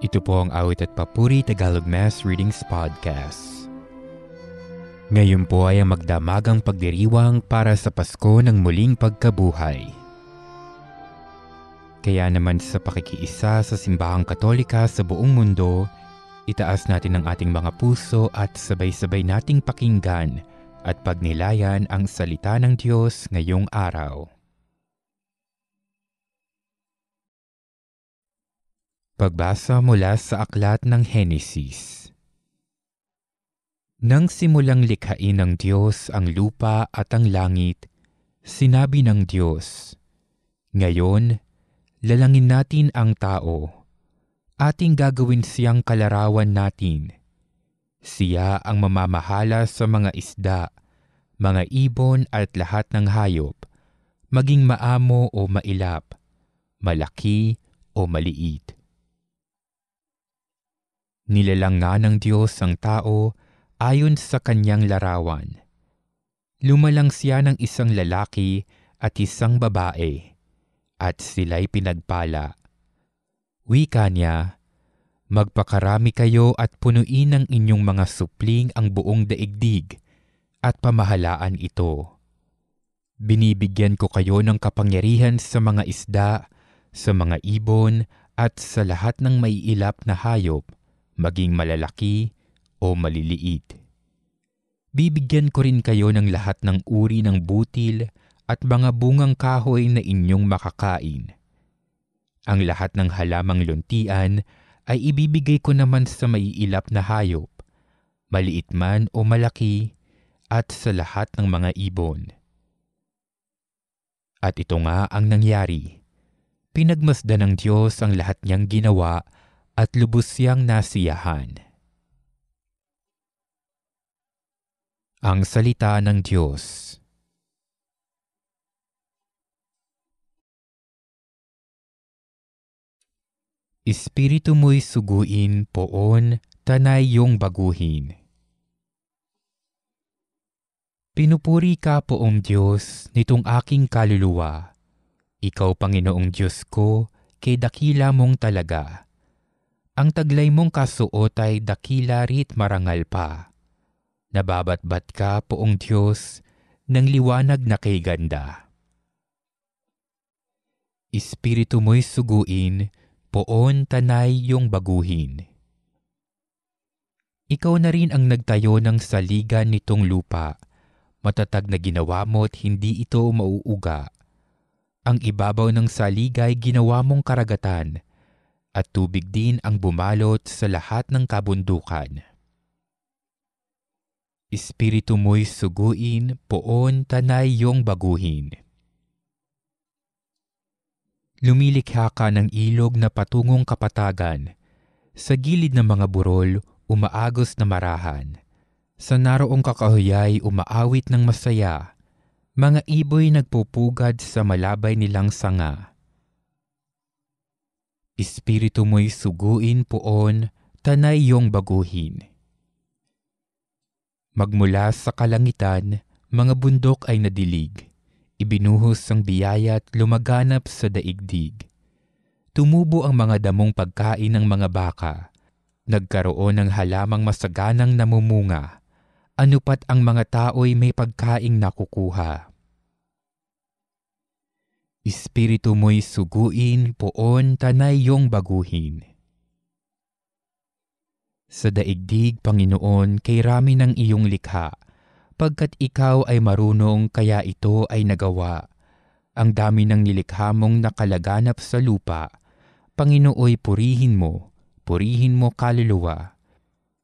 Ito po ang Awit at Papuri Tagalog Mass Readings Podcast. Ngayon po ay ang magdamagang pagdiriwang para sa Pasko ng muling pagkabuhay. Kaya naman sa pakikiisa sa Simbahang Katolika sa buong mundo, itaas natin ang ating mga puso at sabay-sabay nating pakinggan at pagnilayan ang salita ng Diyos ngayong araw. Pagbasa mula sa aklat ng Henesis. Nang simulang likhain ng Diyos ang lupa at ang langit, sinabi ng Diyos, "Ngayon, lalangin natin ang tao. Ating gagawin siyang kalarawan natin. Siya ang mamamahala sa mga isda, mga ibon at lahat ng hayop, maging maamo o mailap, malaki o maliit." Nilalang nga ng Diyos ang tao ayon sa kanyang larawan. Lumalang siya ng isang lalaki at isang babae, at sila'y pinagpala. Wika niya, "Magpakarami kayo at punuin ng inyong mga supling ang buong daigdig, at pamahalaan ito. Binibigyan ko kayo ng kapangyarihan sa mga isda, sa mga ibon, at sa lahat ng maiilap na hayop, maging malalaki o maliliit. Bibigyan ko rin kayo ng lahat ng uri ng butil at mga bungang kahoy na inyong makakain. Ang lahat ng halamang luntian ay ibibigay ko naman sa maiilap na hayop, maliit man o malaki, at sa lahat ng mga ibon." At ito nga ang nangyari. Pinagmasdan ng Diyos ang lahat niyang ginawa at lubos siyang nasiyahan. Ang salita ng Diyos. Espiritu mo'y suguin, poon, tanay yung baguhin. Pinupuri ka, Poong Diyos, nitong aking kaluluwa. Ikaw, Panginoong Diyos ko, kay dakila mong talaga. Ang taglay mong kasuot ay dakila rit marangal pa. Nababatbat ka, Poong Diyos, ng liwanag na kay ganda. Espiritu mo'y suguin, poon tanay yung baguhin. Ikaw na rin ang nagtayo ng saligan nitong lupa. Matatag na ginawa mo't hindi ito mauuga. Ang ibabaw ng saligay ginawa mong karagatan, at tubig din ang bumalot sa lahat ng kabundukan. Espiritu mo'y suguin, poon tanay yung baguhin. Lumilikha ka ng ilog na patungong kapatagan. Sa gilid ng mga burol, umaagos na marahan. Sa naroong kakahuyay, umaawit ng masaya. Mga iboy nagpupugad sa malabay nilang sanga. Espiritu mo'y suguin, poon, tanay yung baguhin. Magmula sa kalangitan, mga bundok ay nadilig. Ibinuhos ang biyaya at lumaganap sa daigdig. Tumubo ang mga damong pagkain ng mga baka. Nagkaroon ng halamang masaganang namumunga. Anupat ang mga tao'y may pagkaing nakukuha. Espiritu mo'y suguin, poon, tanay yung baguhin. Sa daigdig, Panginoon, kay rami ng iyong likha, pagkat ikaw ay marunong kaya ito ay nagawa. Ang dami ng nilikha mong nakalaganap sa lupa, Panginooy purihin mo kaluluwa.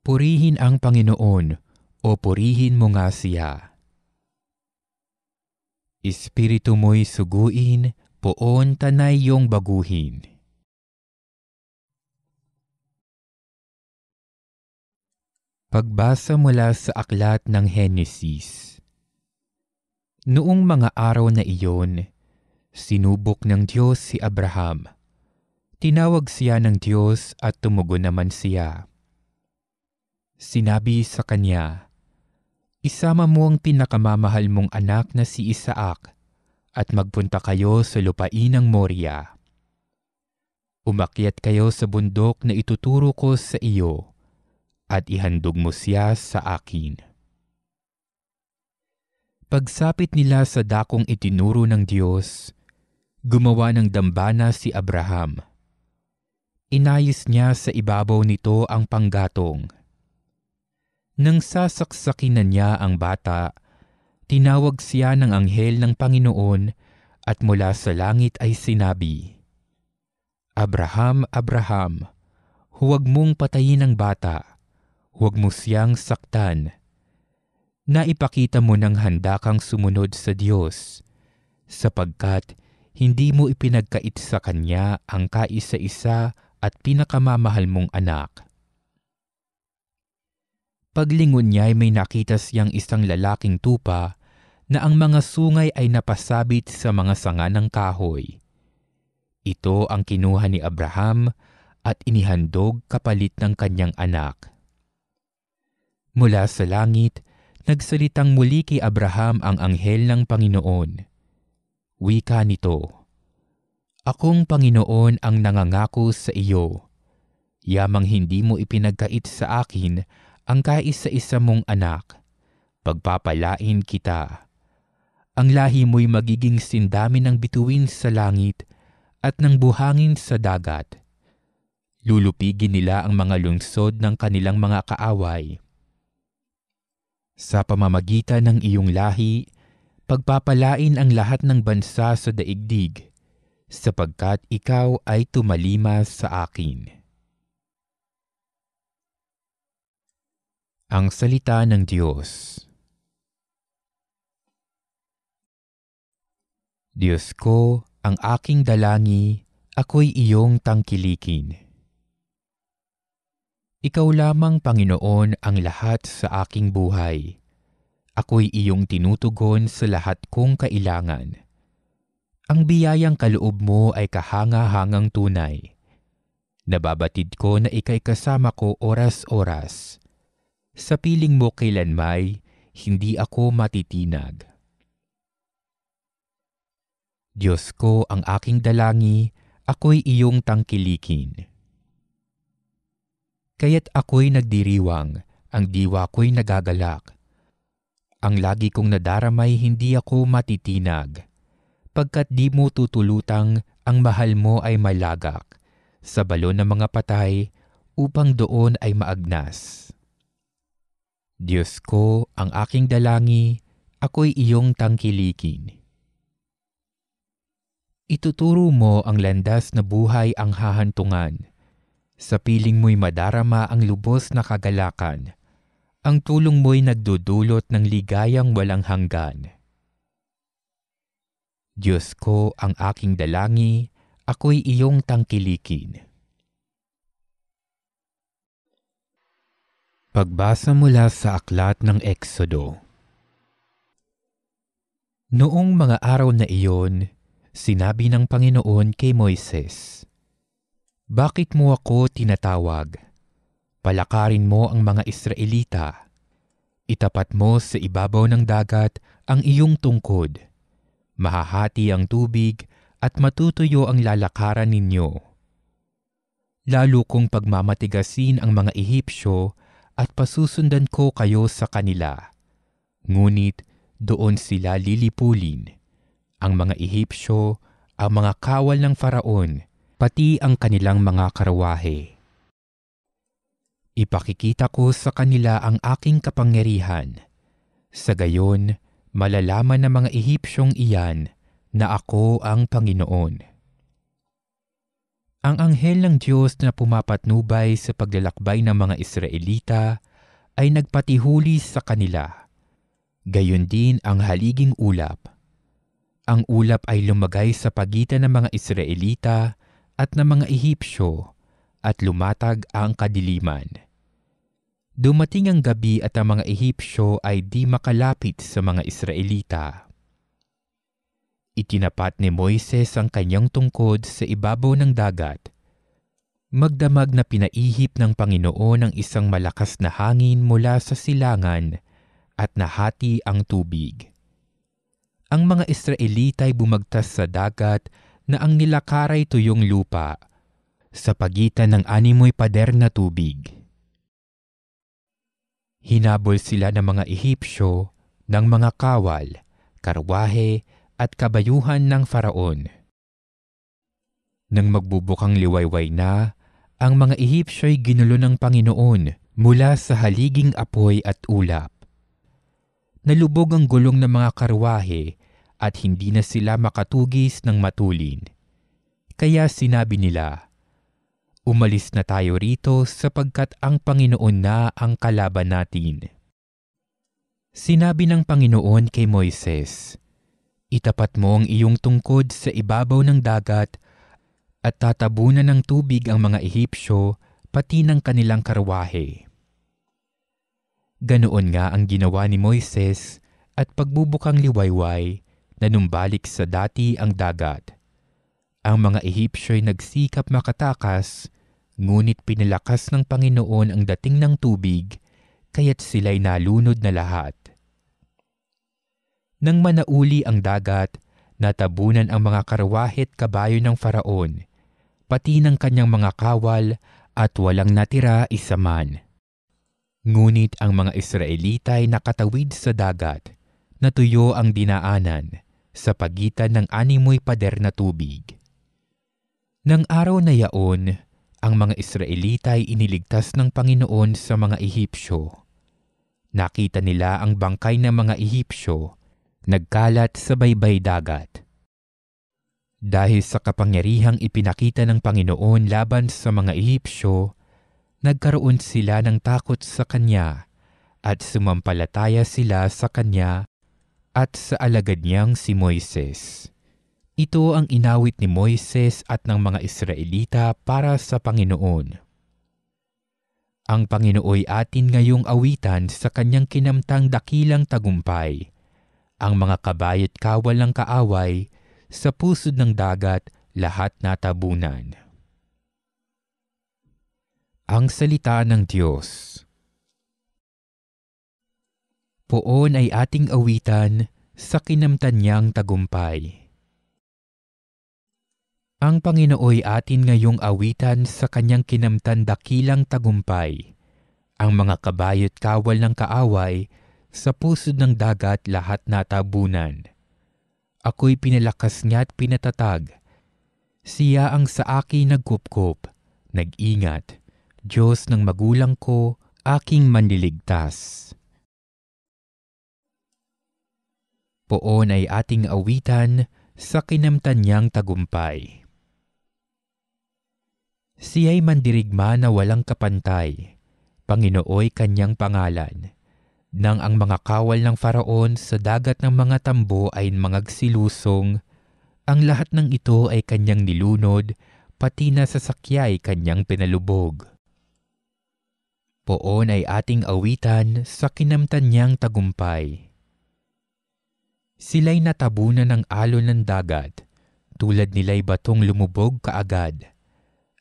Purihin ang Panginoon, o purihin mo nga siya. Espiritu mo'y suguin, poon tanay yung baguhin. Pagbasa mula sa aklat ng Henesis. Noong mga araw na iyon, sinubok ng Diyos si Abraham. Tinawag siya ng Diyos at tumugon naman siya. Sinabi sa kanya, "Isama mo ang pinakamamahal mong anak na si Isaac at magpunta kayo sa lupain ng Moria. Umakyat kayo sa bundok na ituturo ko sa iyo, at ihandog mo siya sa akin. Pagsapit nila sa dakong itinuro ng Diyos, gumawa ng dambana si Abraham. Inayos niya sa ibabaw nito ang panggatong. Nang sasaksakin na niya ang bata, tinawag siya ng anghel ng Panginoon at mula sa langit ay sinabi, Abraham, Abraham, huwag mong patayin ang bata, huwag mo siyang saktan. Naipakita mo ng handa kang sumunod sa Diyos, sapagkat hindi mo ipinagkait sa Kanya ang kaisa-isa at pinakamamahal mong anak. Paglingon niya ay may nakita siyang isang lalaking tupa na ang mga sungay ay napasabit sa mga sanga ng kahoy. Ito ang kinuha ni Abraham at inihandog kapalit ng kanyang anak. Mula sa langit, nagsalitang muli kay Abraham ang anghel ng Panginoon. Wika nito, Akong Panginoon ang nangangako sa iyo, yamang hindi mo ipinagkait sa akin ang kaisa-isa mong anak, pagpapalain kita. Ang lahi mo'y magiging sindami ng bituin sa langit at ng buhangin sa dagat. Lulupigin nila ang mga lungsod ng kanilang mga kaaway. Sa pamamagitan ng iyong lahi, pagpapalain ang lahat ng bansa sa daigdig, sapagkat ikaw ay tumalima sa akin. Ang salita ng Diyos. Diyos ko, ang aking dalangi, ako'y iyong tangkilikin. Ikaw lamang, Panginoon, ang lahat sa aking buhay. Ako'y iyong tinutugon sa lahat kong kailangan. Ang biyayang kaloob mo ay kahanga-hangang tunay. Nababatid ko na ika'y kasama ko oras-oras. Sa piling mo kailanmay, hindi ako matitinag. Diyos ko, ang aking dalangi, ako'y iyong tangkilikin. Kaya't ako'y nagdiriwang, ang diwa ko'y nagagalak. Ang lagi kong nadaramay hindi ako matitinag, pagkat di mo tutulutang ang mahal mo ay malagak, sa balon ng mga patay, upang doon ay maagnas. Diyos ko, ang aking dalangi, ako'y iyong tangkilikin. Ituturo mo ang landas na buhay ang hahantungan. Sa piling mo'y madarama ang lubos na kagalakan. Ang tulong mo'y nagdudulot ng ligayang walang hanggan. Diyos ko, ang aking dalangi, ako'y iyong tangkilikin. Pagbasa mula sa aklat ng Eksodo. Noong mga araw na iyon, sinabi ng Panginoon kay Moises, Bakit mo ako tinatawag? Palakarin mo ang mga Israelita. Itapat mo sa ibabaw ng dagat ang iyong tungkod. Mahahati ang tubig at matutuyo ang lalakaran ninyo. Lalo kong pagmamatigasin ang mga Ehipsyo at pasusundan ko kayo sa kanila. Ngunit doon sila lilipulin. Ang mga Ehipsyo, ang mga kawal ng Faraon, pati ang kanilang mga karawahe. Ipakikita ko sa kanila ang aking kapangyarihan. Sa gayon, malalaman ng mga Ehipsyong iyan na ako ang Panginoon. Ang anghel ng Diyos na pumapatnubay sa paglalakbay ng mga Israelita ay nagpatihuli sa kanila. Gayon din ang haliging ulap. Ang ulap ay lumagay sa pagitan ng mga Israelita at ng mga Ehipsyo at lumatag ang kadiliman. Dumating ang gabi at ang mga Ehipsyo ay di makalapit sa mga Israelita. Itinapat ni Moises ang kanyang tungkod sa ibabaw ng dagat. Magdamag na pinaihip ng Panginoon ang isang malakas na hangin mula sa silangan at nahati ang tubig. Ang mga Israelita ay bumagtas sa dagat na ang nilakaray tuyong lupa. sa pagitan ng animoy pader na tubig. Hinabol sila ng mga Ehipsyo ng mga kawal, karwahe at kabayuhan ng Faraon. Nang magbubukang liwayway na, ang mga Ehipsyo'y ginulo ng Panginoon mula sa haliging apoy at ulap. Nalubog ang gulong ng mga karwahe at hindi na sila makatugis ng matulin. Kaya sinabi nila, "Umalis na tayo rito sapagkat ang Panginoon na ang kalaban natin." Sinabi ng Panginoon kay Moises, "Itapat mo ang iyong tungkod sa ibabaw ng dagat at tatabunan ng tubig ang mga Ehipsyo pati ng kanilang karwahe." Ganoon nga ang ginawa ni Moises at pagbubukang liwayway, nanumbalik sa dati ang dagat. Ang mga Ehipsyo'y nagsikap makatakas, ngunit pinalakas ng Panginoon ang dating ng tubig, kaya't sila'y nalunod na lahat. Nang manauli ang dagat, natabunan ang mga karwahe at kabayo ng Faraon, pati ng kanyang mga kawal, at walang natira isa man. Ngunit ang mga Israelita'y nakatawid sa dagat, natuyo ang dinaanan sa pagitan ng animoy pader na tubig. Nang araw na yaon, ang mga Israelita'y iniligtas ng Panginoon sa mga Ehipsyo. Nakita nila ang bangkay ng mga Ehipsyo, nagkalat sa baybay dagat. Dahil sa kapangyarihang ipinakita ng Panginoon laban sa mga Ehipsyo, nagkaroon sila ng takot sa Kanya at sumampalataya sila sa Kanya at sa alagad niyang si Moises. Ito ang inawit ni Moises at ng mga Israelita para sa Panginoon. Ang Panginooy atin ngayong awitan sa Kanyang kinamtang dakilang tagumpay. Ang mga kabayo't kawal ng kaaway, sa pusod ng dagat lahat natabunan. Ang salita ng Diyos. Poon ay ating awitan sa kinamtan niyang tagumpay. Ang Panginooy atin ngayong awitan sa Kanyang kinamtan dakilang tagumpay. Ang mga kabayo't kawal ng kaaway, sa pusod ng dagat lahat natabunan. Ako'y pinalakas niya at pinatatag. Siya ang sa akin nagkupkup, nag-ingat. Diyos ng magulang ko, aking manliligtas. Poon ay ating awitan sa kinamtan niyang tagumpay. Siya'y mandirigma na walang kapantay, Panginooy kanyang pangalan. Nang ang mga kawal ng Faraon sa dagat ng mga tambo ay mangagsilusong, ang lahat ng ito ay kanyang nilunod, pati na sasakyay kanyang pinalubog. Poon ay ating awitan sa kinamtan niyang tagumpay. Sila'y natabunan ng alon ng dagat, tulad nila'y batong lumubog kaagad.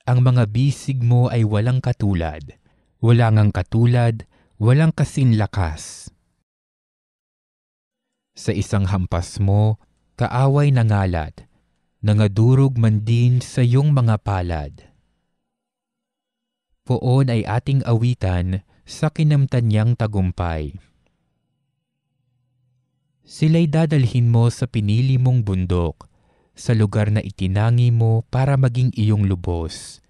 Ang mga bisig mo ay walang katulad, wala ngang katulad, walang kasinlakas. Sa isang hampas mo, kaaway nangalat, nangadurog man din sa iyong mga palad. Poon ay ating awitan sa kinamtan niyang tagumpay. Sila'y dadalhin mo sa pinili mong bundok, sa lugar na itinangi mo para maging iyong lubos,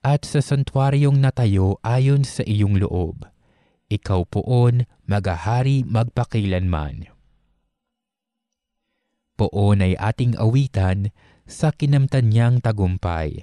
at sa santuaryong natayo ayon sa iyong loob. Ikaw poon maghahari magpakilanman. Poon ay ating awitan sa kinamtan niyang tagumpay.